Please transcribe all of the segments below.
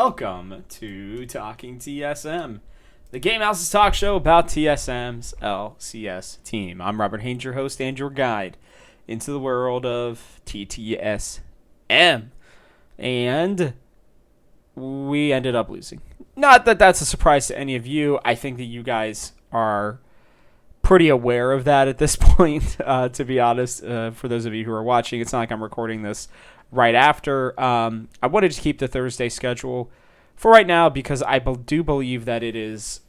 welcome to Talking TSM, the Game House's talk show about TSM's LCS team. I'm Robert Haynes, your host and your guide into the world of TTSM. And we ended up losing. Not that that's a surprise to any of you. I think that you guys are pretty aware of that at this point, to be honest. For those of you who are watching, it's not like I'm recording this right after. I wanted to keep the Thursday schedule for right now because I do believe that it is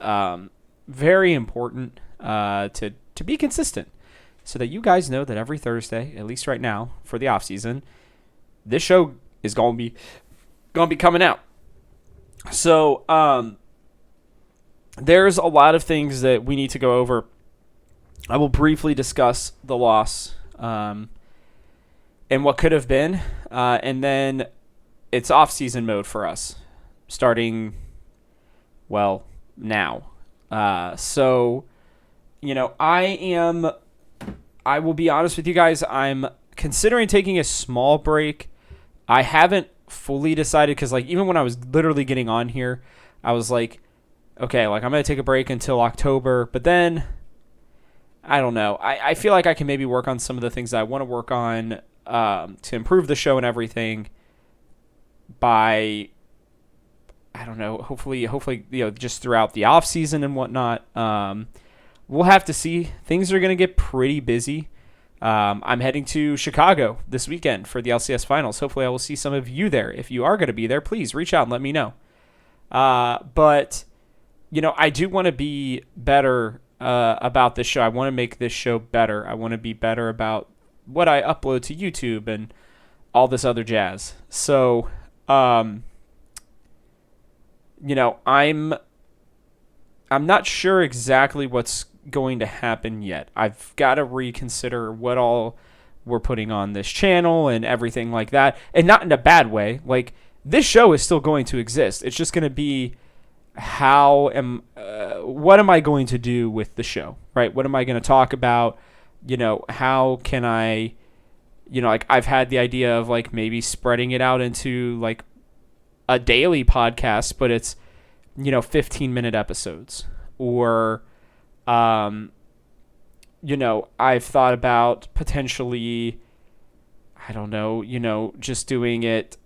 very important to be consistent so that you guys know that every Thursday, at least right now for the off season, this show is going to be coming out. So there's a lot of things that we need to go over. I will briefly discuss the loss and what could have been, and then it's off-season mode for us, starting, well, now. So, I will be honest with you guys, I'm considering taking a small break. I haven't fully decided, because, even when I was literally getting on here, I was like, okay, I'm going to take a break until October, but then, I don't know. I feel like I can maybe work on some of the things that I want to work on to improve the show and everything by, I don't know, hopefully, just throughout the off season and whatnot. We'll have to see. Things are going to get pretty busy. I'm heading to Chicago this weekend for the LCS finals. Hopefully I will see some of you there. If you are going to be there, please reach out and let me know. But, I do want to be better about this show. I want to make this show better. I want to be better about what I upload to YouTube and all this other jazz. So, I'm not sure exactly what's going to happen yet. I've got to reconsider what all we're putting on this channel and everything like that. And not in a bad way. This show is still going to exist. It's just going to be what am I going to do with the show, right? What am I going to talk about? How can I, I've had the idea of maybe spreading it out into a daily podcast, but it's, 15-minute episodes. Or, I've thought about potentially, I don't know, just doing it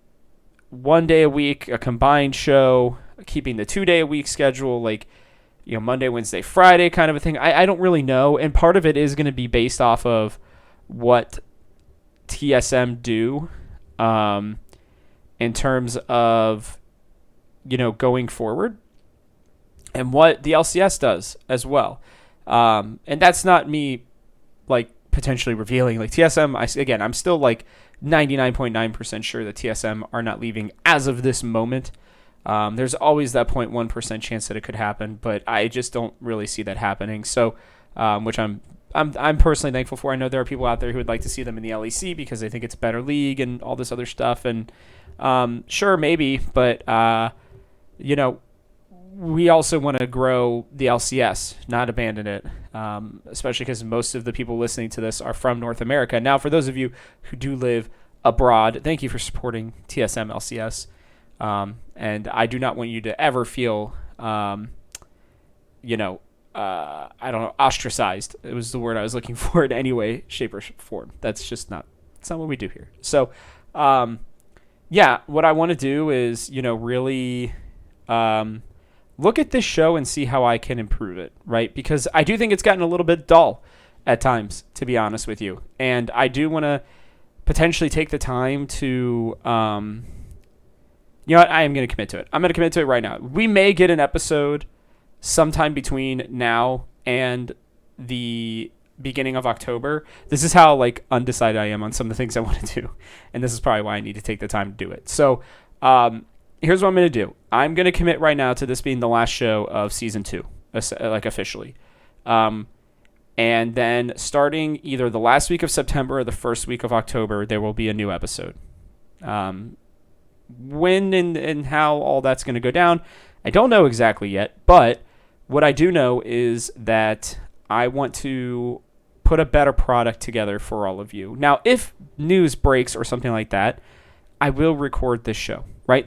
one day a week, a combined show, keeping the 2-day-a-week schedule, Monday, Wednesday, Friday kind of a thing. I don't really know. And part of it is going to be based off of what TSM do in terms of, going forward and what the LCS does as well. And that's not me, potentially revealing. TSM, I'm still 99.9% sure that TSM are not leaving as of this moment. There's always that 0.1% chance that it could happen, but I just don't really see that happening. So, which I'm personally thankful for. I know there are people out there who would like to see them in the LEC because they think it's a better league and all this other stuff. And sure, maybe, but we also want to grow the LCS, not abandon it. Especially because most of the people listening to this are from North America. Now, for those of you who do live abroad, thank you for supporting TSM LCS. And I do not want you to ever feel, I don't know, ostracized. It was the word I was looking for in any way, shape, or form. That's not what we do here. So, what I want to do is, really look at this show and see how I can improve it, right? Because I do think it's gotten a little bit dull at times, to be honest with you. And I do want to potentially take the time to... You know what? I am going to commit to it. I'm going to commit to it right now. We may get an episode sometime between now and the beginning of October. This is how undecided I am on some of the things I want to do. And this is probably why I need to take the time to do it. So here's what I'm going to do. I'm going to commit right now to this being the last show of season 2, officially. And then starting either the last week of September or the first week of October, there will be a new episode. When and how all that's going to go down, I don't know exactly yet, but what I do know is that I want to put a better product together for all of you. Now, if news breaks or something like that, I will record this show, right?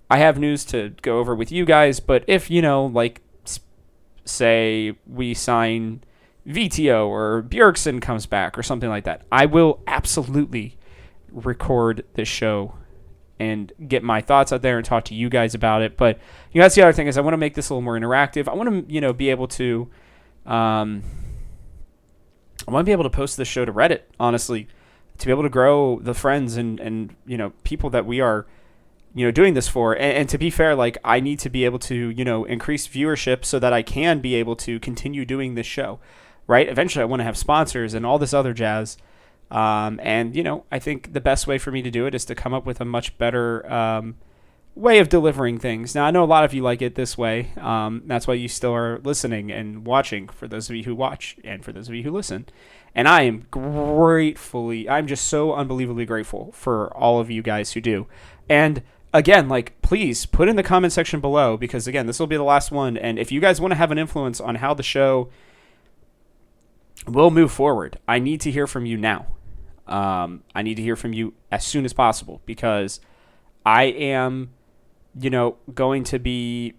I have news to go over with you guys, but if, like, say we sign VTO or Bjergsen comes back or something like that, I will absolutely record this show and get my thoughts out there and talk to you guys about it. But that's the other thing, is I want to make this a little more interactive. I want to, be able to, I want to be able to post this show to Reddit, honestly, to be able to grow the friends and people that we are, doing this for. And to be fair, like, I need to be able to, increase viewership so that I can be able to continue doing this show, right? Eventually I want to have sponsors and all this other jazz. And I think the best way for me to do it is to come up with a much better, way of delivering things. Now, I know a lot of you like it this way. That's why you still are listening and watching, for those of you who watch and for those of you who listen. And I am I'm just so unbelievably grateful for all of you guys who do. And again, like, please put in the comment section below, because again, this will be the last one. And if you guys want to have an influence on how the show will move forward, I need to hear from you now. I need to hear from you as soon as possible, because I am, going to be,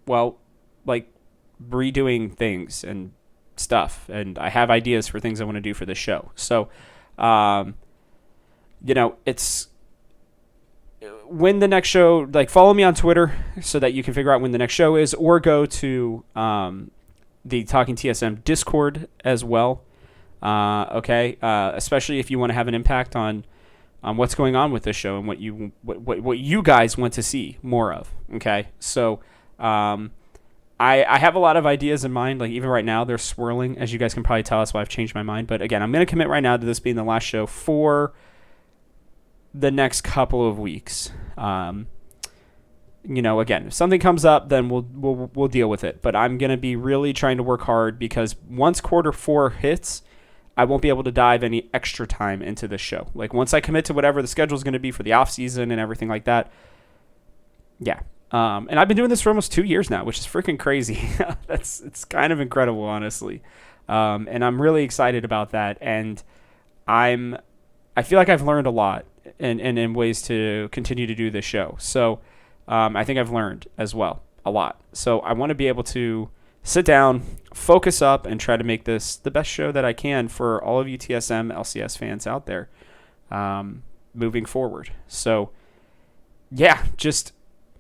redoing things and stuff, and I have ideas for things I want to do for the show. So, it's when the next show, like, follow me on Twitter so that you can figure out when the next show is, or go to the Talking TSM Discord as well. Okay. Especially if you want to have an impact on what's going on with this show and what you guys want to see more of. Okay. So, I have a lot of ideas in mind. Like, even right now they're swirling, as you guys can probably tell. That's why I've changed my mind. But again, I'm going to commit right now to this being the last show for the next couple of weeks. Again, if something comes up, then we'll deal with it. But I'm going to be really trying to work hard, because once Q4 hits, I won't be able to dive any extra time into this show. Like, once I commit to whatever the schedule is going to be for the off season and everything like that. Yeah. And I've been doing this for almost 2 years now, which is freaking crazy. It's kind of incredible, honestly. And I'm really excited about that. And I feel like I've learned a lot in ways to continue to do this show. So, I think I've learned as well a lot. So I want to be able to sit down, focus up, and try to make this the best show that I can for all of you TSM LCS fans out there, moving forward. So, yeah,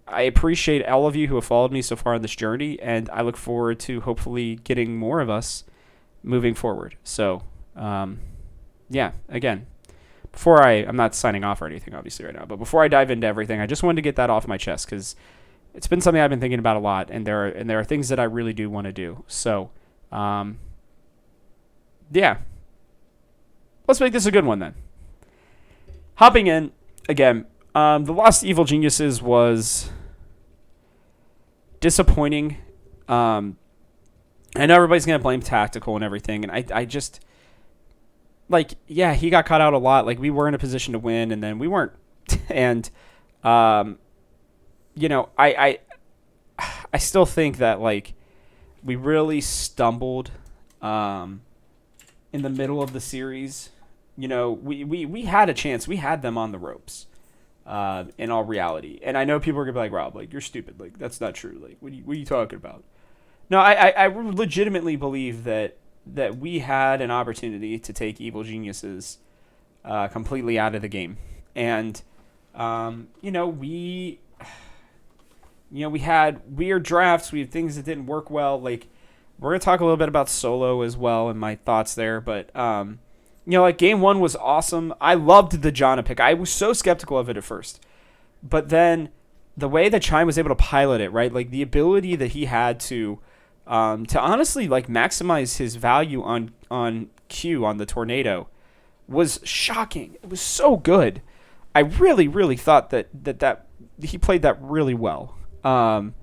I appreciate all of you who have followed me so far on this journey, and I look forward to hopefully getting more of us moving forward. So, again, before I'm not signing off or anything, obviously, right now, but before I dive into everything, I just wanted to get that off my chest, because it's been something I've been thinking about a lot, and there are things that I really do want to do. So, let's make this a good one then. Hopping in again, the Lost Evil Geniuses was disappointing. I know everybody's gonna blame tactical and everything, and I just, like, yeah, he got caught out a lot. Like, we were in a position to win, and then we weren't. And I still think that, like, we really stumbled in the middle of the series. We had a chance. We had them on the ropes, in all reality. And I know people are going to be like, Rob, like, you're stupid. Like, that's not true. Like, what are you talking about? No, I legitimately believe that we had an opportunity to take Evil Geniuses completely out of the game. And, we had weird drafts. We had things that didn't work well. Like, we're going to talk a little bit about solo as well and my thoughts there. But, like, game one was awesome. I loved the Janna pick. I was so skeptical of it at first. But then the way that Chime was able to pilot it, right? Like, the ability that he had to honestly, like, maximize his value on Q, on the tornado, was shocking. It was so good. I really, really thought that he played that really well. So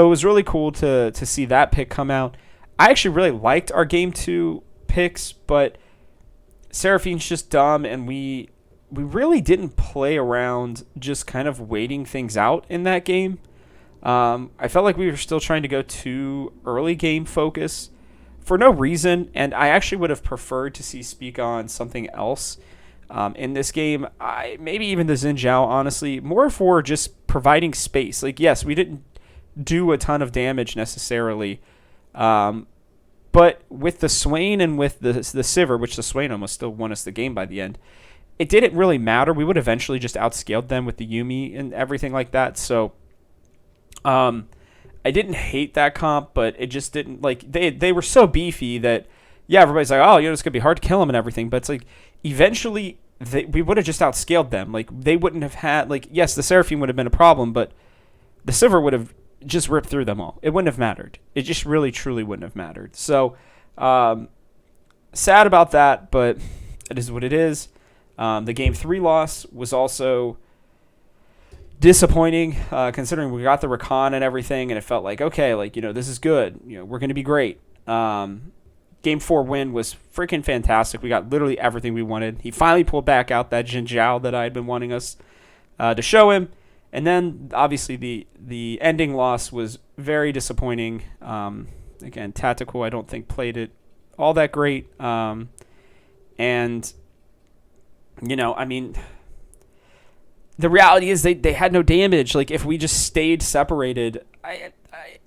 it was really cool to see that pick come out. I actually really liked our game 2 picks, but Seraphine's just dumb, and we really didn't play around just kind of waiting things out in that game. I felt like we were still trying to go too early game focus for no reason, and I actually would have preferred to see Spica on something else. in this game. Maybe even the Xin Zhao, honestly, more for just providing space. Like, yes, we didn't do a ton of damage necessarily, but with the Swain and with the Sivir, which the Swain almost still won us the game by the end, it didn't really matter. We would eventually just outscaled them with the Yuumi and everything like that. So I didn't hate that comp, but it just didn't, like, they were so beefy that, yeah, everybody's like, oh, it's going to be hard to kill them and everything. But it's like, eventually, we would have just outscaled them. Like, they wouldn't have had, like, yes, the Seraphine would have been a problem, but the Sivir would have just ripped through them all. It wouldn't have mattered. It just really, truly wouldn't have mattered. So, sad about that, but it is what it is. The Game 3 loss was also disappointing, considering we got the Rakan and everything, and it felt like, okay, like, this is good. We're going to be great. Game 4 win was freaking fantastic. We got literally everything we wanted. He finally pulled back out that Xin Zhao that I had been wanting us to show him. And then, obviously, the ending loss was very disappointing. Again, Tactical, I don't think, played it all that great. I mean, the reality is they had no damage. Like, if we just stayed separated,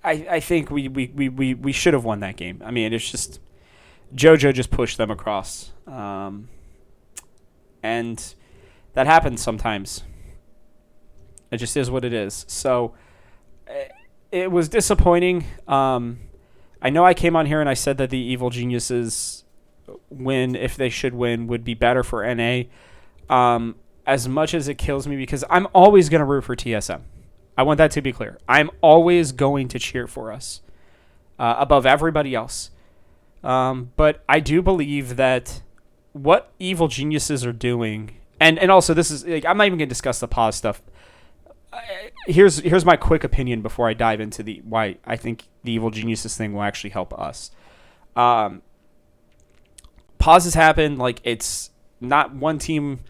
I think we should have won that game. I mean, it's just JoJo just pushed them across, and that happens sometimes. It just is what it is. So it was disappointing. I know I came on here and I said that the Evil Geniuses win, if they should win, would be better for NA. As much as it kills me, because I'm always going to root for TSM. I want that to be clear. I'm always going to cheer for us above everybody else. But I do believe that what Evil Geniuses are doing, and also this is, like, I'm not even going to discuss the pause stuff. Here's my quick opinion before I dive into why I think the Evil Geniuses thing will actually help us. Pauses happen, like, it's not one team,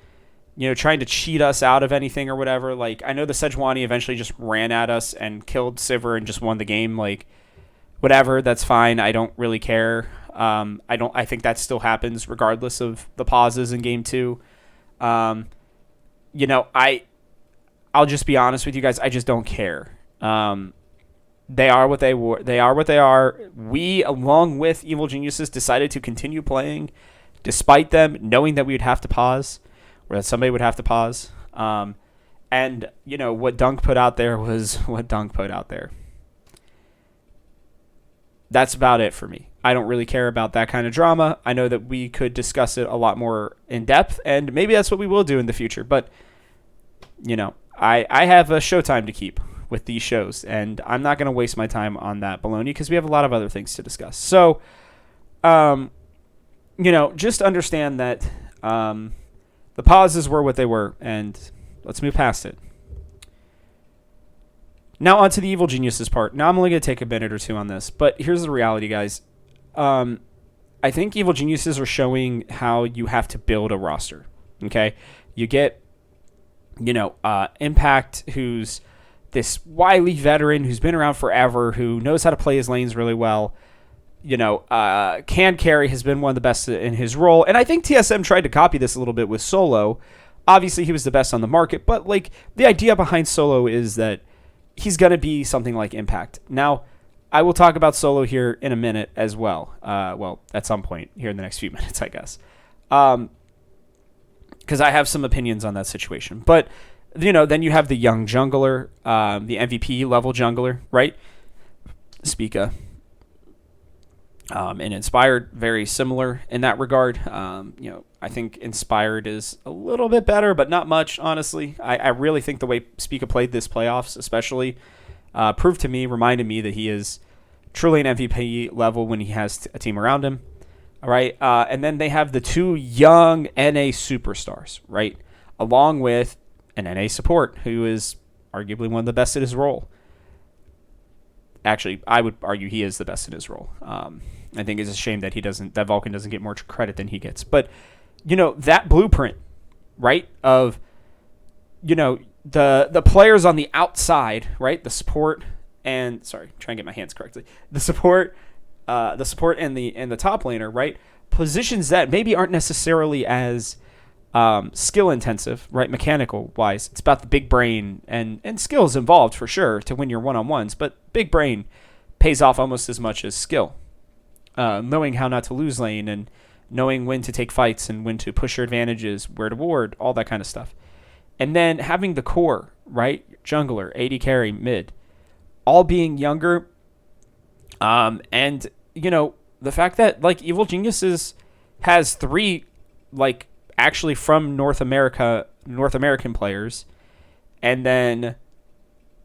trying to cheat us out of anything or whatever. Like, I know the Sejuani eventually just ran at us and killed Sivir and just won the game. Like, whatever, that's fine. I don't really care. I think that still happens regardless of the pauses in Game 2. I'll just be honest with you guys. I just don't care. They are what they were. They are what they are. We, along with Evil Geniuses, decided to continue playing, despite them knowing that we would have to pause, or that somebody would have to pause. And what Dunk put out there was what Dunk put out there. That's about it for me. I don't really care about that kind of drama. I know that we could discuss it a lot more in depth, and maybe that's what we will do in the future. But I have a showtime to keep with these shows, and I'm not going to waste my time on that baloney because we have a lot of other things to discuss. So, just understand that the pauses were what they were, and let's move past it. Now on to the Evil Geniuses part. Now I'm only going to take a minute or two on this, but here's the reality, guys. I think Evil Geniuses are showing how you have to build a roster, okay? You get Impact, who's this wily veteran who's been around forever, who knows how to play his lanes really well. Can Carry has been one of the best in his role, and I think TSM tried to copy this a little bit with Solo. Obviously, he was the best on the market, but like the idea behind Solo is that he's going to be something like Impact. Now, I will talk about Solo here in a minute as well. At some point here in the next few minutes, I guess. Because I have some opinions on that situation. But, then you have the young jungler, the MVP level jungler, right? Spica. And Inspired, very similar in that regard. I think Inspired is a little bit better, but not much, honestly. I really think the way Spica played this playoffs, especially, reminded me that he is truly an MVP level when he has a team around him. All right. And then they have the two young NA superstars, right? Along with an NA support who is arguably one of the best at his role. Actually, I would argue he is the best in his role. I think it's a shame that that Vulcan doesn't get more credit than he gets. But, that blueprint, right, of, the players on the outside, right, the support and, sorry, try and get my hands correctly, the support and the top laner, right, positions that maybe aren't necessarily as skill intensive, right? Mechanical wise, it's about the big brain and skills involved for sure to win your one-on-ones, but big brain pays off almost as much as skill. Knowing how not to lose lane and knowing when to take fights and when to push your advantages, where to ward, all that kind of stuff. And then having the core, right? Jungler, AD carry, mid, all being younger. And, you know, the fact that, like, Evil Geniuses has 3, like, actually from North American players. And then,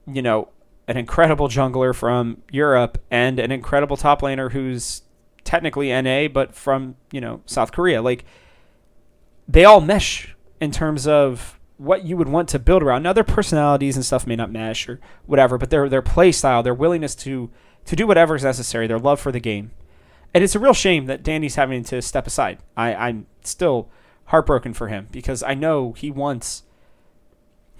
you know, an incredible jungler from Europe and an incredible top laner who's technically NA, but from, you know, South Korea. Like, they all mesh in terms of what you would want to build around. Now, their personalities and stuff may not mesh or whatever, but their play style, their willingness to do whatever is necessary, their love for the game. And it's a real shame that Danny's having to step aside. I'm still heartbroken for him because I know he wants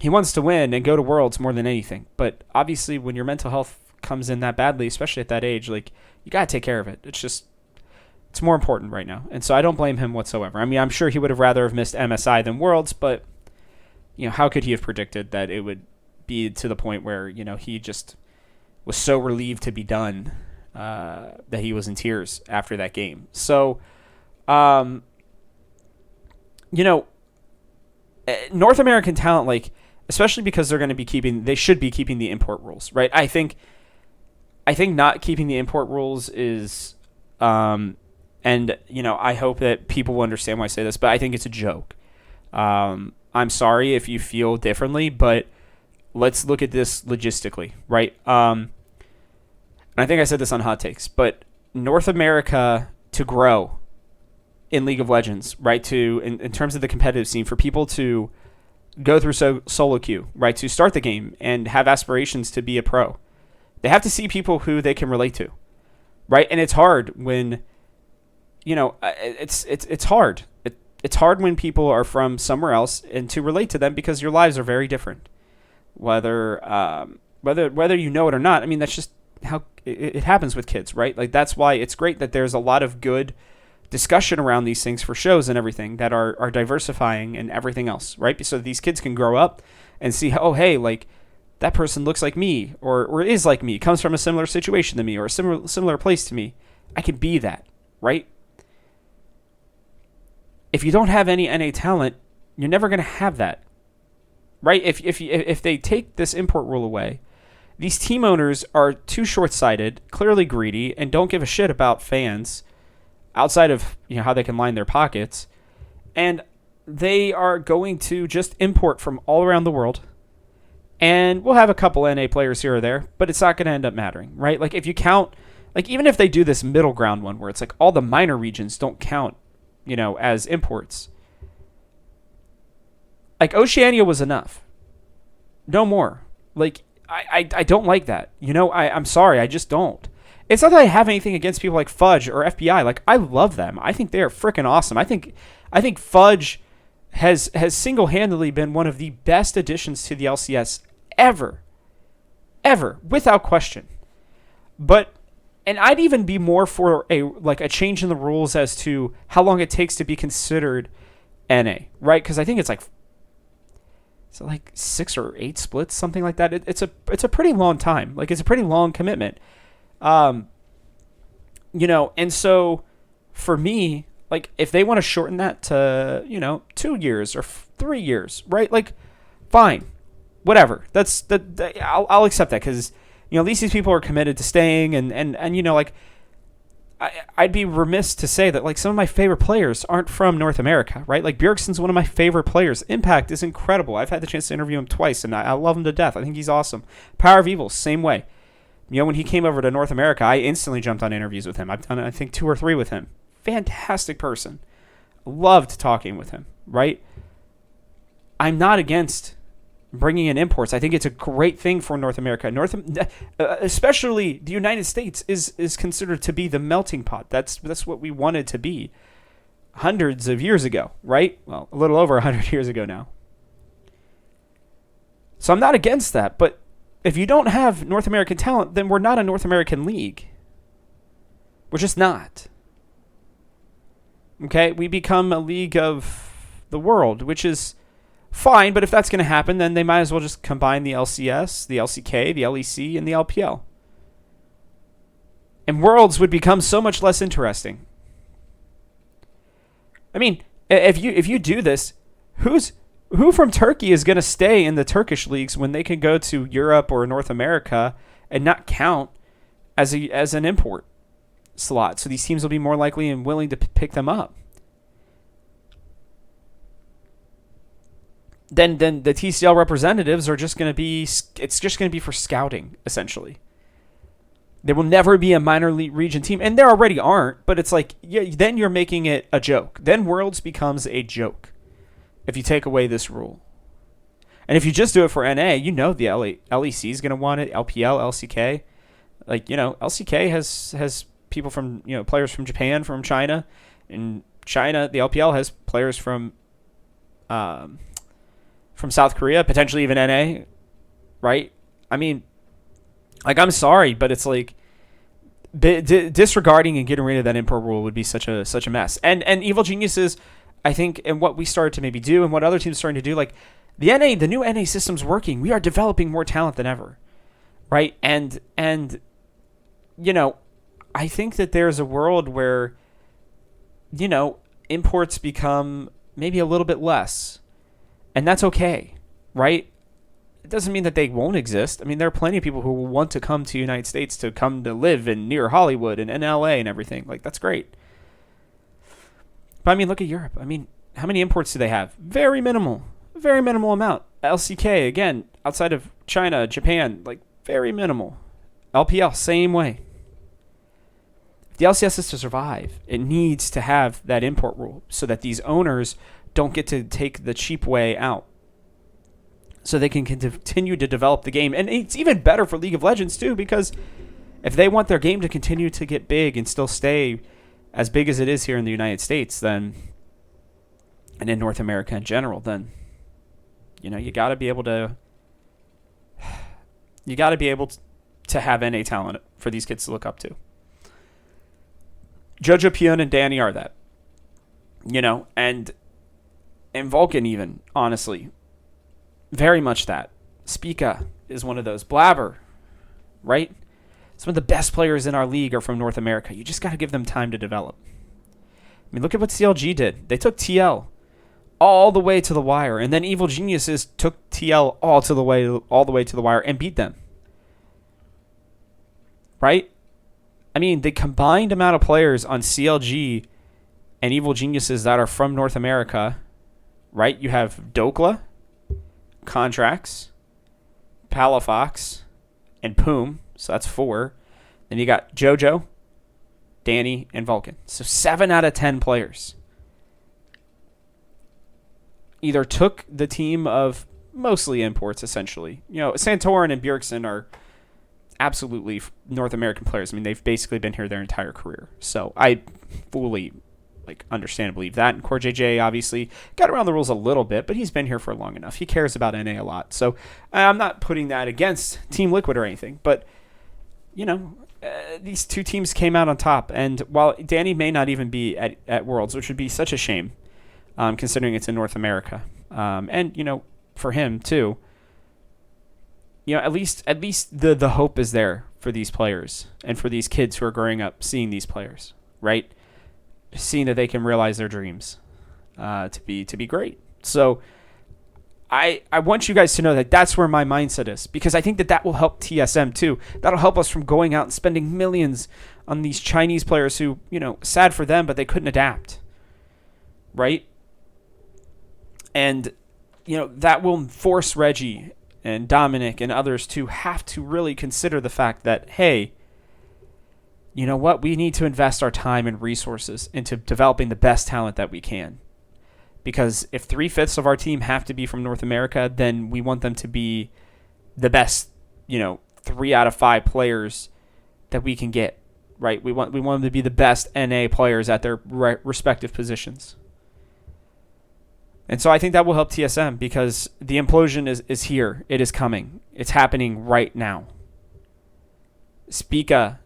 to win and go to Worlds more than anything. But obviously, when your mental health comes in that badly, especially at that age, like, you got to take care of it. It's more important right now. And so I don't blame him whatsoever. I mean, I'm sure he would have rather have missed MSI than Worlds, but, you know, how could he have predicted that it would be to the point where, you know, he just was so relieved to be done that he was in tears after that game. So, you know, North American talent, like, especially because they should be keeping the import rules, right? I think not keeping the import rules is, and, you know, I hope that people will understand why I say this, but I think it's a joke. I'm sorry if you feel differently, but let's look at this logistically, right? And I think I said this on Hot Takes, but North America to grow in League of Legends, right? In terms of the competitive scene, for people to go through solo queue, right? To start the game and have aspirations to be a pro, they have to see people who they can relate to, right? And it's hard when, you know, it's hard. It's hard when people are from somewhere else and to relate to them because your lives are very different, whether you know it or not. I mean, that's just how it happens with kids, right? Like, that's why it's great that there's a lot of good discussion around these things for shows and everything that are diversifying and everything else, right? So these kids can grow up and see, oh, hey, like, that person looks like me or is like me, comes from a similar situation to me or a similar place to me. I can be that, right? If you don't have any NA talent, you're never going to have that, right? If they take this import rule away, these team owners are too short-sighted, clearly greedy, and don't give a shit about fans outside of, you know, how they can line their pockets. And they are going to just import from all around the world. And we'll have a couple NA players here or there, but it's not going to end up mattering, right? Like, if you count, like, even if they do this middle ground one where it's like all the minor regions don't count, you know, as imports. Like, Oceania was enough. No more. Like, I don't like that. You know, I'm sorry. I just don't. It's not that I have anything against people like Fudge or FBI. Like, I love them. I think they are freaking awesome. I think Fudge has single-handedly been one of the best additions to the LCS ever, without question. And I'd even be more for a change in the rules as to how long it takes to be considered NA, right? Because I think it's like 6 or 8 splits, something like that. It's a pretty long time. Like, it's a pretty long commitment. You know, and so for me, like, if they want to shorten that to, you know, 2 years or 3 years, right? Like, fine, whatever. I'll accept that because, you know, at least these people are committed to staying and you know, like, I'd be remiss to say that, like, some of my favorite players aren't from North America, right? Like, Bjergsen's one of my favorite players. Impact is incredible. I've had the chance to interview him twice, and I love him to death. I think he's awesome. Power of Evil, same way. You know, when he came over to North America, I instantly jumped on interviews with him. I've done, I think, 2 or 3 with him. Fantastic person. Loved talking with him, right? I'm not against bringing in imports. I think it's a great thing for North America. Especially the United States is considered to be the melting pot. That's what we wanted to be hundreds of years ago, right? Well, a little over 100 years ago now. So I'm not against that, but if you don't have North American talent, then we're not a North American league. We're just not. Okay? We become a league of the world, which is fine. But if that's going to happen, then they might as well just combine the LCS, the LCK, the LEC, and the LPL. And Worlds would become so much less interesting. I mean, if you do this, who from Turkey is going to stay in the Turkish leagues when they can go to Europe or North America and not count as an import slot? So these teams will be more likely and willing to pick them up. Then the TCL representatives are just going to be, it's just going to be for scouting, essentially. There will never be a minor league region team, and there already aren't, but it's like, yeah, then you're making it a joke. Then Worlds becomes a joke if you take away this rule. And if you just do it for NA, the LEC is going to want it, LPL, LCK. Like, LCK has people from, players from Japan, from China. In China, the LPL has players from South Korea, potentially even NA, right? I mean, like, I'm sorry, but it's like disregarding and getting rid of that import rule would be such a mess. And Evil Geniuses, I think, and what we started to maybe do, and what other teams are starting to do, like the new NA system's working. We are developing more talent than ever, right? And I think that there's a world where imports become maybe a little bit less, and that's okay, right? It doesn't mean that they won't exist. I mean, there are plenty of people who will want to come to the United States to come to live in near Hollywood and in LA and everything. Like, that's great. But I mean, look at Europe. I mean, how many imports do they have? Very minimal amount. LCK, again, outside of China, Japan, like, very minimal. LPL, same way. If the LCS is to survive, it needs to have that import rule so that these owners don't get to take the cheap way out, so they can continue to develop the game. And it's even better for League of Legends, too, because if they want their game to continue to get big and still stay as big as it is here in the United States, then, and in North America in general, then, you got to be able to have NA talent for these kids to look up to. Jojo, Pion, and Danny are that. And Vulcan even, honestly. Very much that. Spica is one of those. Blabber, right? Some of the best players in our league are from North America. You just got to give them time to develop. I mean, look at what CLG did. They took TL all the way to the wire, and then Evil Geniuses took TL all the way to the wire and beat them. Right? I mean, the combined amount of players on CLG and Evil Geniuses that are from North America, right? You have Dokla, Contracts, Palafox, and Poom. So that's 4. Then you got Jojo, Danny, and Vulcan. So 7 out of 10 players either took the team of mostly imports, essentially. Santorin and Bjergsen are absolutely North American players. I mean, they've basically been here their entire career. So I fully understand and believe that. And Core JJ obviously got around the rules a little bit, but he's been here for long enough. He cares about NA a lot. So I'm not putting that against Team Liquid or anything, but these two teams came out on top. And while Danny may not even be at Worlds, which would be such a shame, considering it's in North America, and for him too, at least the hope is there for these players and for these kids who are growing up seeing these players, right? Seeing that they can realize their dreams to be great. So I want you guys to know that that's where my mindset is, because I think that will help TSM too. That'll help us from going out and spending millions on these Chinese players who, sad for them, but they couldn't adapt, right? And, that will force Reggie and Dominic and others to have to really consider the fact that, hey, you know what? We need to invest our time and resources into developing the best talent that we can. Because if 3/5 of our team have to be from North America, then we want them to be the best, 3 out of 5 players that we can get, right? We want them to be the best NA players at their respective positions. And so I think that will help TSM, because the implosion is here. It is coming. It's happening right now. Spica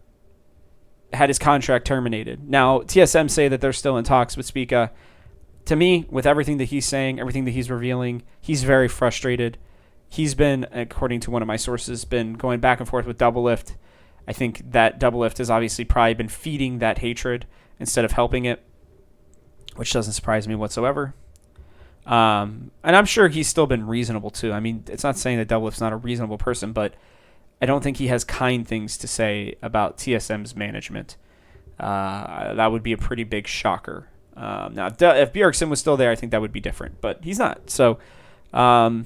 had his contract terminated. Now, TSM say that they're still in talks with Spica to me, with everything that he's saying, everything that he's revealing, he's very frustrated. He's been, according to one of my sources, been going back and forth with Doublelift. I think that Doublelift has obviously probably been feeding that hatred instead of helping it, which doesn't surprise me whatsoever. And I'm sure he's still been reasonable too. I mean, it's not saying that Doublelift's not a reasonable person, but I don't think he has kind things to say about TSM's management. That would be a pretty big shocker. Now, if Bjergsen was still there, I think that would be different, but he's not. So, I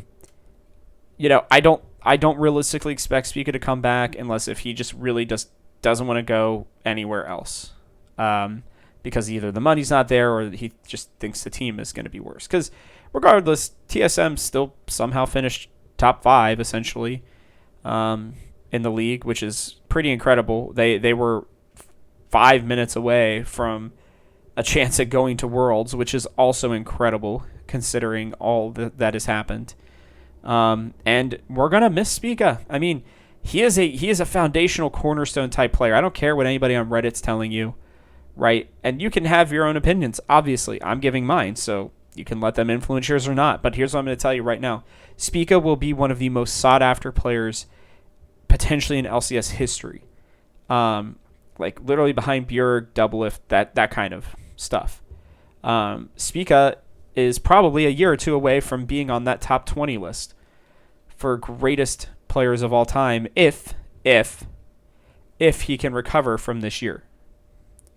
don't realistically expect Spica to come back unless if he just really just doesn't want to go anywhere else. Because either the money's not there or he just thinks the team is going to be worse. Because regardless, TSM still somehow finished top 5, essentially, in the league, which is pretty incredible. They were 5 minutes away from a chance at going to Worlds, which is also incredible considering all that has happened. And we're going to miss Spica. I mean, he is a foundational cornerstone type player. I don't care what anybody on Reddit's telling you. Right, and you can have your own opinions. Obviously, I'm giving mine, so you can let them influence yours or not. But here's what I'm going to tell you right now: Spica will be one of the most sought-after players, potentially in LCS history. Like literally behind Bjerg, Doublelift, that kind of stuff. Spica is probably a year or two away from being on that top 20 list for greatest players of all time, if he can recover from this year.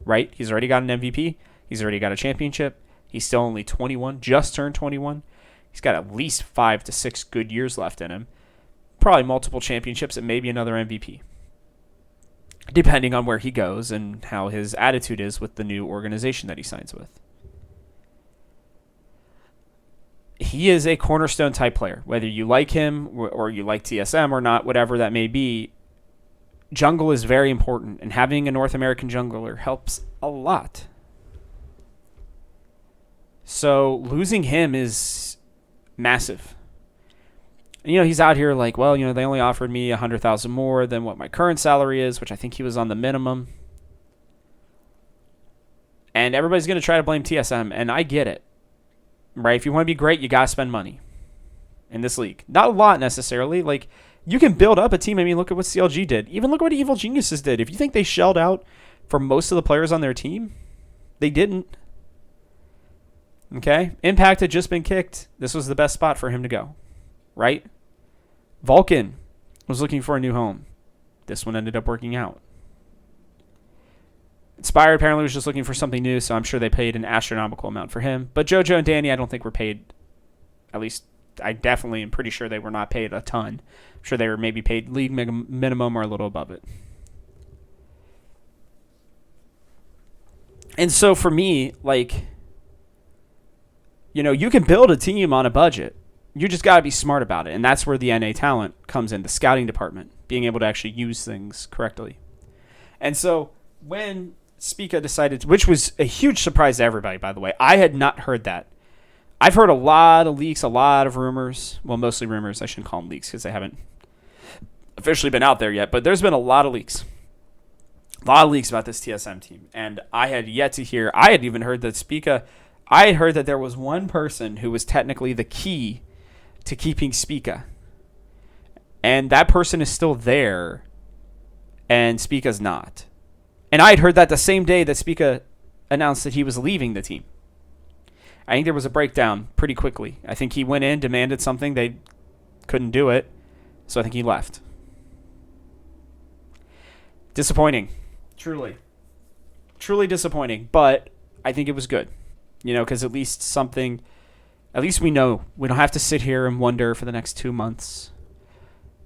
Right? He's already got an MVP. He's already got a championship. He's still only 21, just turned 21. He's got at least 5 to 6 good years left in him. Probably multiple championships and maybe another MVP, depending on where he goes and how his attitude is with the new organization that he signs with. He is a cornerstone type player. Whether you like him or you like TSM or not, whatever that may be, jungle is very important, and having a North American jungler helps a lot. So losing him is massive. And, he's out here like, well, they only offered me $100,000 more than what my current salary is, which I think he was on the minimum. And everybody's going to try to blame TSM, and I get it. Right? If you want to be great, you got to spend money in this league. Not a lot necessarily. Like, you can build up a team. I mean, look at what CLG did. Even look at what Evil Geniuses did. If you think they shelled out for most of the players on their team, they didn't. Okay? Impact had just been kicked. This was the best spot for him to go. Right? Vulcan was looking for a new home. This one ended up working out. Inspired apparently was just looking for something new, so I'm sure they paid an astronomical amount for him. But JoJo and Danny, I don't think were paid, at least I definitely am pretty sure they were not paid a ton. I'm sure they were maybe paid league minimum or a little above it. And so for me, like, you can build a team on a budget. You just got to be smart about it. And that's where the NA talent comes in, the scouting department, being able to actually use things correctly. And so when Spica decided, which was a huge surprise to everybody, by the way, I had not heard that. I've heard a lot of leaks, a lot of rumors. Well, mostly rumors. I shouldn't call them leaks because they haven't officially been out there yet. But there's been a lot of leaks. A lot of leaks about this TSM team. And I had yet to hear. I had even heard that Spica. I had heard that there was one person who was technically the key to keeping Spica. And that person is still there. And Spica's not. And I had heard that the same day that Spica announced that he was leaving the team. I think there was a breakdown pretty quickly. I think he went in, demanded something. They couldn't do it. So I think he left. Disappointing. Truly. Truly disappointing. But I think it was good. Because at least we know. We don't have to sit here and wonder for the next 2 months.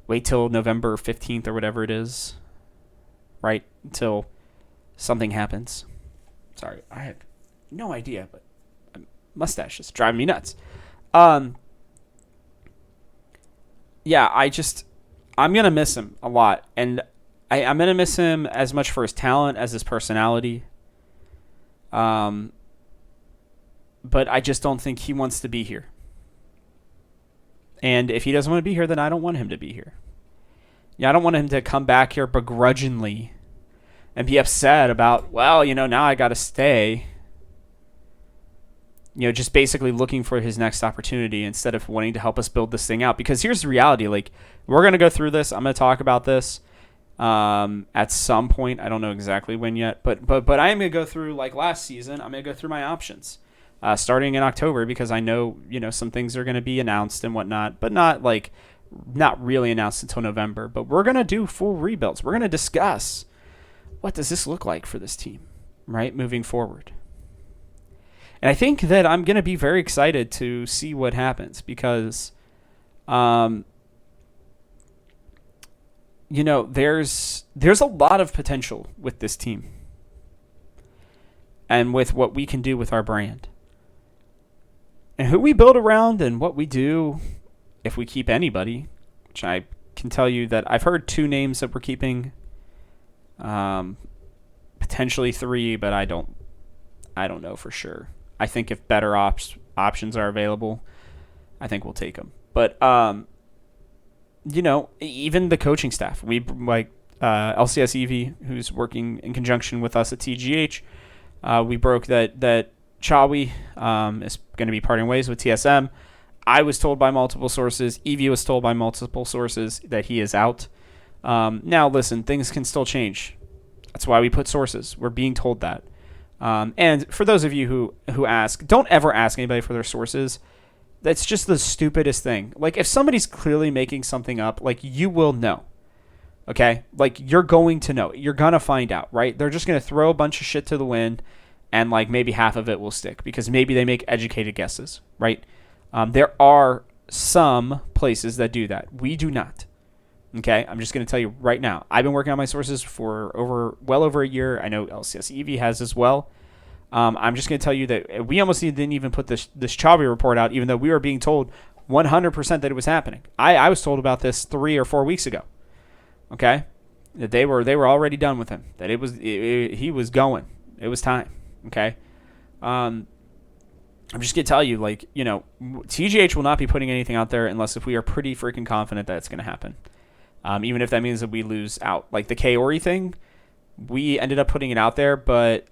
Wait till November 15th or whatever it is. Right? Until something happens. Sorry. I have no idea, but mustache is driving me nuts. Yeah, I'm going to miss him a lot. And I'm going to miss him as much for his talent as his personality. But I just don't think he wants to be here. And if he doesn't want to be here, then I don't want him to be here. Yeah, I don't want him to come back here begrudgingly and be upset about, well, now I got to stay. just basically looking for his next opportunity instead of wanting to help us build this thing out. Because here's the reality. Like, we're going to go through this. I'm going to talk about this at some point. I don't know exactly when yet. But I am going to go through, like last season, I'm going to go through my options starting in October, because I know, some things are going to be announced and whatnot, but not really announced until November. But we're going to do full rebuilds. We're going to discuss, what does this look like for this team, right, moving forward. And I think that I'm going to be very excited to see what happens, because, there's a lot of potential with this team and with what we can do with our brand and who we build around and what we do if we keep anybody, which I can tell you that I've heard 2 names that we're keeping, potentially 3, but I don't know for sure. I think if better options are available, I think we'll take them. But, even the coaching staff, we LCS Evie, who's working in conjunction with us at TGH, we broke that Chawi is going to be parting ways with TSM. I was told by multiple sources. Evie was told by multiple sources that he is out. Now, listen, things can still change. That's why we put sources. We're being told that. And for those of you who ask, don't ever ask anybody for their sources. That's just the stupidest thing. Like, if somebody's clearly making something up, like, you will know. Okay? Like, you're going to know. You're going to find out, right? They're just going to throw a bunch of shit to the wind, and, like, maybe half of it will stick, because maybe they make educated guesses, right? There are some places that do that. We do not. Okay? I'm just going to tell you right now. I've been working on my sources for well over a year. I know LCS Evie has as well. I'm just going to tell you that we almost didn't even put this Chawi report out, even though we were being told 100% that it was happening. I was told about this 3 or 4 weeks ago. Okay? That they were already done with him. That he was going. It was time. Okay? I'm just going to tell you, like, TGH will not be putting anything out there unless if we are pretty freaking confident that it's going to happen. Even if that means that we lose out. Like the Kaori thing, we ended up putting it out there, but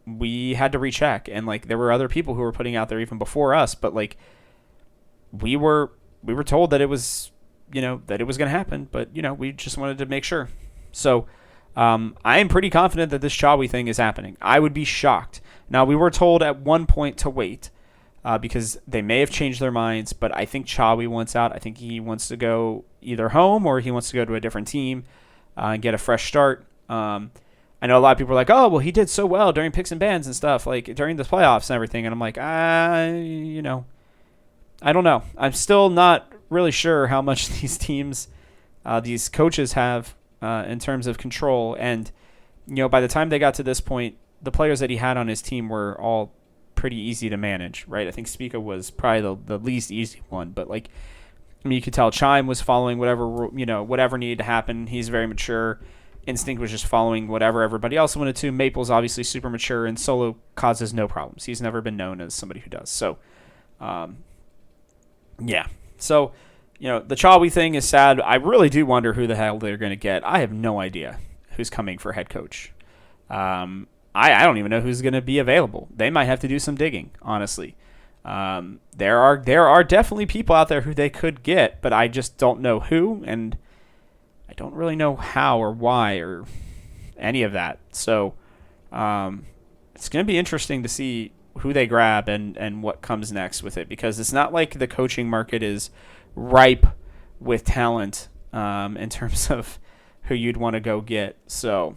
we had to recheck. And, like, there were other people who were putting out there even before us, but, like, we were told that it was, that it was going to happen, but, we just wanted to make sure. So I am pretty confident that this Chawi thing is happening. I would be shocked. Now, we were told at one point to wait because they may have changed their minds, but I think Chawi wants out. I think he wants to go either home or he wants to go to a different team and get a fresh start. I know a lot of people are like, oh, well, he did so well during picks and bans and stuff, like during the playoffs and everything. And I'm like, I don't know. I'm still not really sure how much these teams, these coaches have in terms of control. And, by the time they got to this point, the players that he had on his team were all pretty easy to manage, right? I think Spica was probably the least easy one. But, like, you could tell Chime was following whatever needed to happen. He's very mature. Instinct was just following whatever everybody else wanted to. Maple's obviously super mature, and Solo causes no problems. He's never been known as somebody who does. So, yeah. So, the Chawi thing is sad. I really do wonder who the hell they're going to get. I have no idea who's coming for head coach. I don't even know who's going to be available. They might have to do some digging, honestly. There are definitely people out there who they could get, but I just don't know who, and I don't really know how or why or any of that. So it's going to be interesting to see who they grab and what comes next with it, because it's not like the coaching market is ripe with talent in terms of who you'd want to go get. So,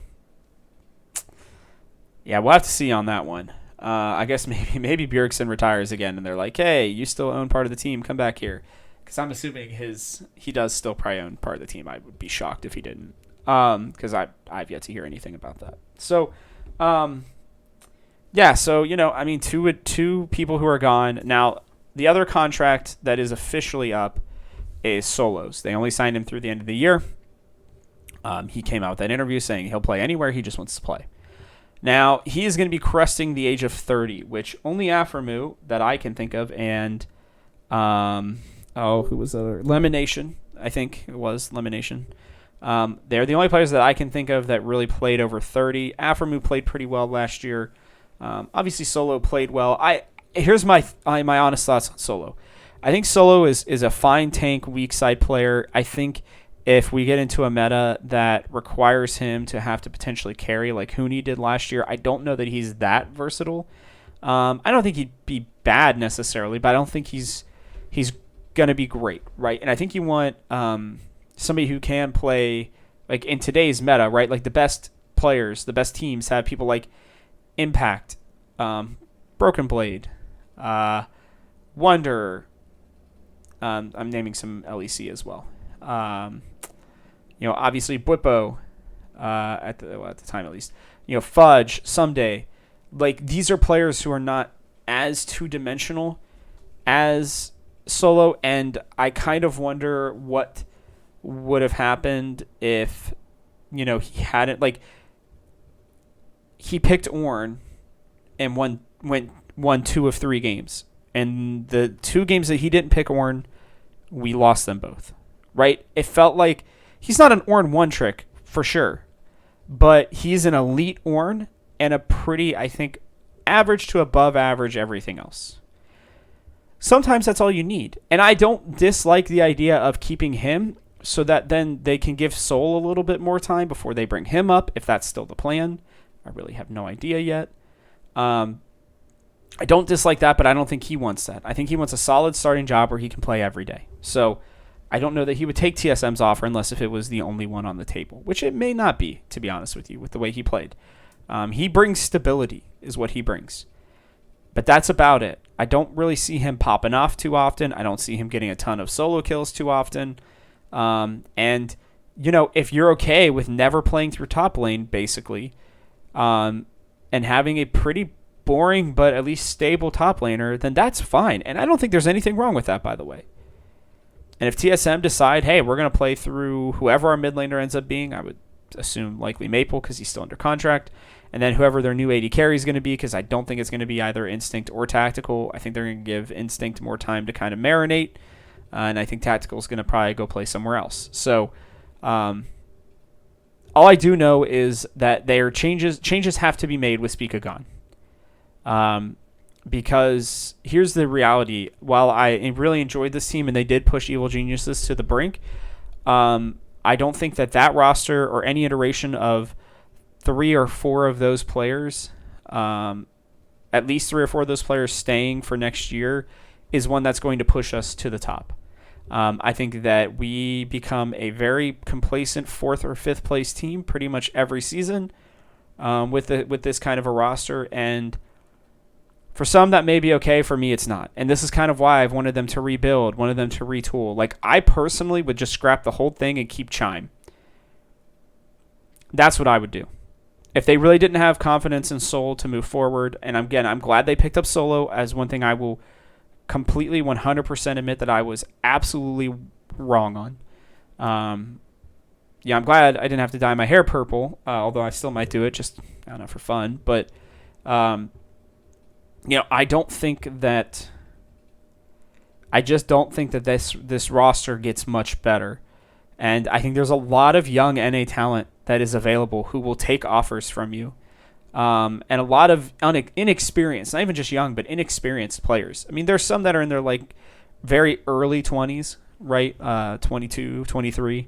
yeah, we'll have to see on that one. I guess maybe Bjergsen retires again, and they're like, hey, you still own part of the team. Come back here. Because I'm assuming he does still probably own part of the team. I would be shocked if he didn't. Because I've yet to hear anything about that. So, yeah, so, two people who are gone. Now, the other contract that is officially up is Solo's. They only signed him through the end of the year. He came out with that interview saying he'll play anywhere. He just wants to play. Now, he is going to be cresting the age of 30, which only Aframu that I can think of, and who was the other? Lemonation, I think it was Lemonation. They're the only players that I can think of that really played over 30. Aframu played pretty well last year. Obviously, Solo played well. here's my honest thoughts on Solo. I think Solo is a fine tank, weak side player. I think if we get into a meta that requires him to have to potentially carry like Huni did last year, I don't know that he's that versatile. I don't think he'd be bad necessarily, but I don't think he's gonna be great, right? And I think you want somebody who can play like in today's meta, right? Like the best players, the best teams have people like Impact, Broken Blade, Wonder. I'm naming some LEC as well. Obviously Bwipo, at the time at least. Fudge, Someday. Like, these are players who are not as two-dimensional as Solo, and I kind of wonder what would have happened if, he hadn't, like, he picked Ornn and won 2 of 3 games. And the 2 games that he didn't pick Ornn, we lost them both, right? It felt like he's not an Ornn one-trick, for sure, but he's an elite Ornn and a pretty, I think, average to above average everything else. Sometimes that's all you need. And I don't dislike the idea of keeping him so that then they can give Sol a little bit more time before they bring him up, if that's still the plan. I really have no idea yet. I don't dislike that, but I don't think he wants that. I think he wants a solid starting job where he can play every day. So I don't know that he would take TSM's offer unless if it was the only one on the table, which it may not be, to be honest with you, with the way he played. He brings stability is what he brings. But that's about it. I don't really see him popping off too often. I don't see him getting a ton of solo kills too often. And, if you're okay with never playing through top lane, basically, and having a pretty boring but at least stable top laner, then that's fine. And I don't think there's anything wrong with that, by the way. And if TSM decide, hey, we're going to play through whoever our mid laner ends up being, I would assume likely Maple because he's still under contract, and then whoever their new AD carry is going to be, because I don't think it's going to be either Instinct or Tactical. I think they're going to give Instinct more time to kind of marinate, and I think Tactical is going to probably go play somewhere else. So all I do know is that changes have to be made with Spica gone. Because here's the reality. While I really enjoyed this team and they did push Evil Geniuses to the brink, I don't think that roster or any iteration of 3 or 4 of those players, at least 3 or 4 of those players staying for next year, is one that's going to push us to the top. I think that we become a very complacent 4th or 5th place team pretty much every season with this kind of a roster, and for some that may be okay. For me, it's not. And this is kind of why I've wanted them to rebuild, wanted them to retool. Like, I personally would just scrap the whole thing and keep Chime. That's what I would do. If they really didn't have confidence in Sol to move forward, and again, I'm glad they picked up Solo, as one thing I will completely 100% admit that I was absolutely wrong on. I'm glad I didn't have to dye my hair purple, although I still might do it just, I don't know, for fun. But I don't think that. I just don't think that this roster gets much better, and I think there's a lot of young NA talent that is available who will take offers from you, and a lot of inexperienced, not even just young, but inexperienced players. I mean, there's some that are in their like very early 20s, right, 22, 23,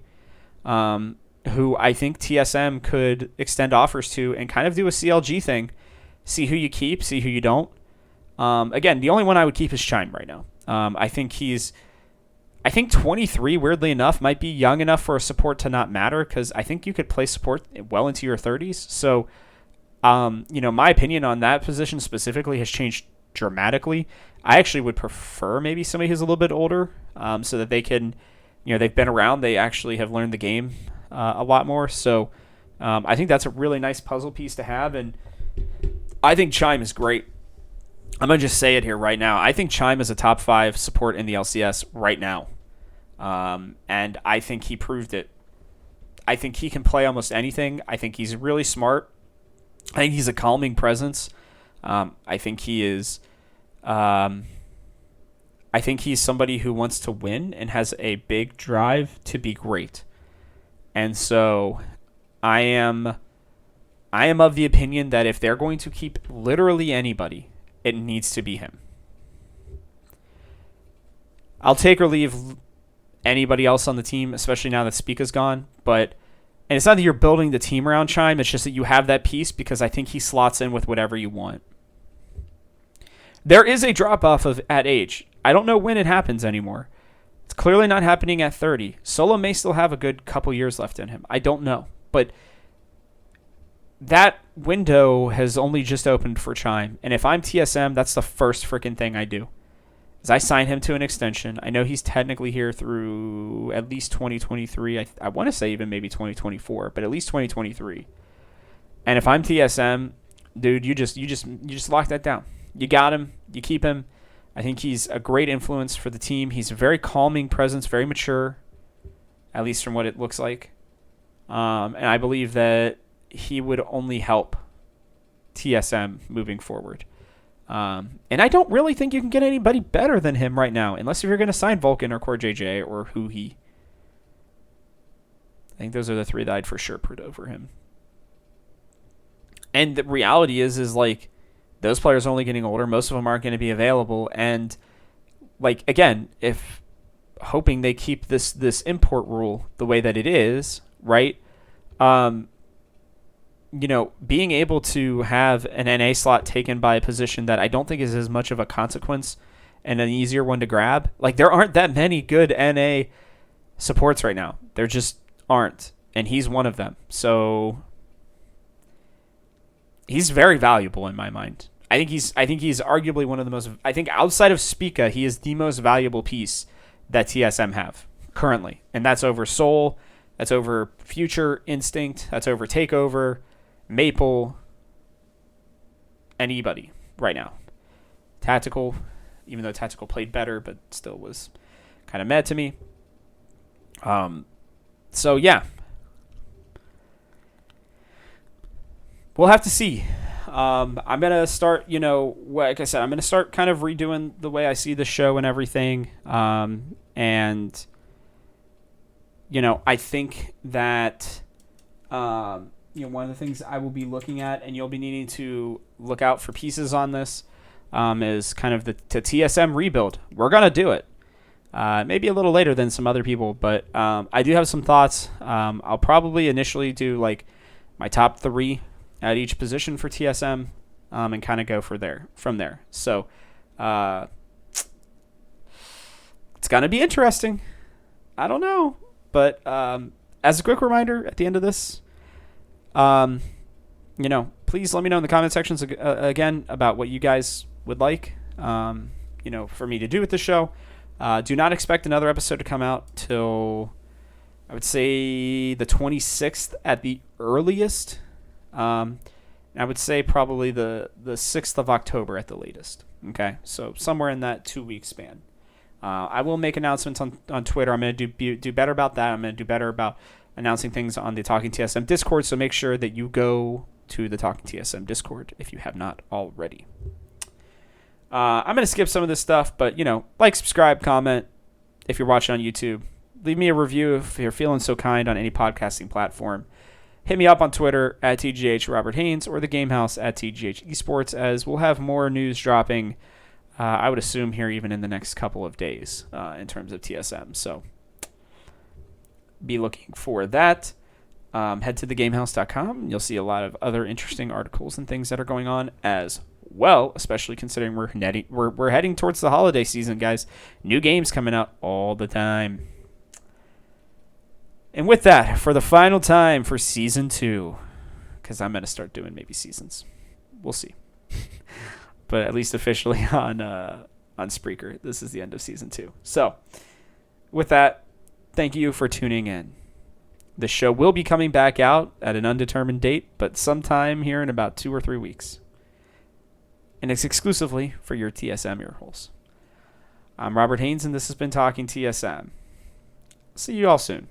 who I think TSM could extend offers to and kind of do a CLG thing, see who you keep, see who you don't. Again, the only one I would keep is Chime right now. I think 23, weirdly enough, might be young enough for a support to not matter, because I think you could play support well into your 30s. So, my opinion on that position specifically has changed dramatically. I actually would prefer maybe somebody who's a little bit older, so that they can, they've been around, they actually have learned the game a lot more. So, I think that's a really nice puzzle piece to have, and I think Chime is great. I'm going to just say it here right now. I think Chime is a top 5 support in the LCS right now. And I think he proved it. I think he can play almost anything. I think he's really smart. I think he's a calming presence. I think he is. I think he's somebody who wants to win and has a big drive to be great. And so I am of the opinion that if they're going to keep literally anybody, it needs to be him. I'll take or leave anybody else on the team, especially now that Spica's gone. And it's not that you're building the team around Chime. It's just that you have that piece because I think he slots in with whatever you want. There is a drop-off at age. I don't know when it happens anymore. It's clearly not happening at 30. Solo may still have a good couple years left in him. I don't know. But that window has only just opened for Chime. And if I'm TSM, that's the first freaking thing I do. Is I sign him to an extension. I know he's technically here through at least 2023. I want to say even maybe 2024, but at least 2023. And if I'm TSM, dude, you just lock that down. You got him. You keep him. I think he's a great influence for the team. He's a very calming presence, very mature, at least from what it looks like. And I believe that he would only help TSM moving forward. And I don't really think you can get anybody better than him right now, unless if you're going to sign Vulcan or Core JJ or Huhi. I think those are the three that I'd for sure put over him. And the reality is like, those players are only getting older. Most of them aren't going to be available. And, like, again, if hoping they keep this import rule the way that it is, right? Being able to have an NA slot taken by a position that I don't think is as much of a consequence and an easier one to grab. Like, there aren't that many good NA supports right now. There just aren't. And he's one of them. So he's very valuable in my mind. I think he's arguably one of the most. I think outside of Spica, he is the most valuable piece that TSM have currently, and that's over Soul, that's over Future Instinct, that's over Takeover, Maple, anybody right now. Tactical, even though Tactical played better, but still was kind of mad to me. So yeah, we'll have to see. I'm going to start, like I said, I'm going to start kind of redoing the way I see the show and everything. And I think that, one of the things I will be looking at, and you'll be needing to look out for pieces on this, is kind of the TSM rebuild. We're going to do it. Maybe a little later than some other people, but I do have some thoughts. I'll probably initially do like my top 3 at each position for TSM, and kind of go from there. So it's going to be interesting. I don't know. But as a quick reminder at the end of this, please let me know in the comment sections again about what you guys would like, for me to do with the show. Do not expect another episode to come out till, I would say, the 26th at the earliest. I would say probably the 6th of October at the latest. Okay, so somewhere in that 2-week span. I will make announcements on Twitter. I'm going to do better about that. I'm going to do better about announcing things on the Talking TSM Discord, so make sure that you go to the Talking TSM Discord if you have not already. I'm going to skip some of this stuff, but, like, subscribe, comment if you're watching on YouTube. Leave me a review if you're feeling so kind on any podcasting platform. Hit me up on Twitter at TGH Robert Haynes or the Gamehouse at TGH Esports, as we'll have more news dropping, I would assume, here even in the next couple of days in terms of TSM. So be looking for that. Head to thegamehouse.com. You'll see a lot of other interesting articles and things that are going on as well, especially considering we're heading towards the holiday season, guys. New games coming out all the time. And with that, for the final time for Season 2, because I'm going to start doing maybe seasons. We'll see. But at least officially on Spreaker, this is the end of Season 2. So, with that, thank you for tuning in. The show will be coming back out at an undetermined date, but sometime here in about 2 or 3 weeks. And it's exclusively for your TSM earholes. I'm Robert Haynes, and this has been Talking TSM. See you all soon.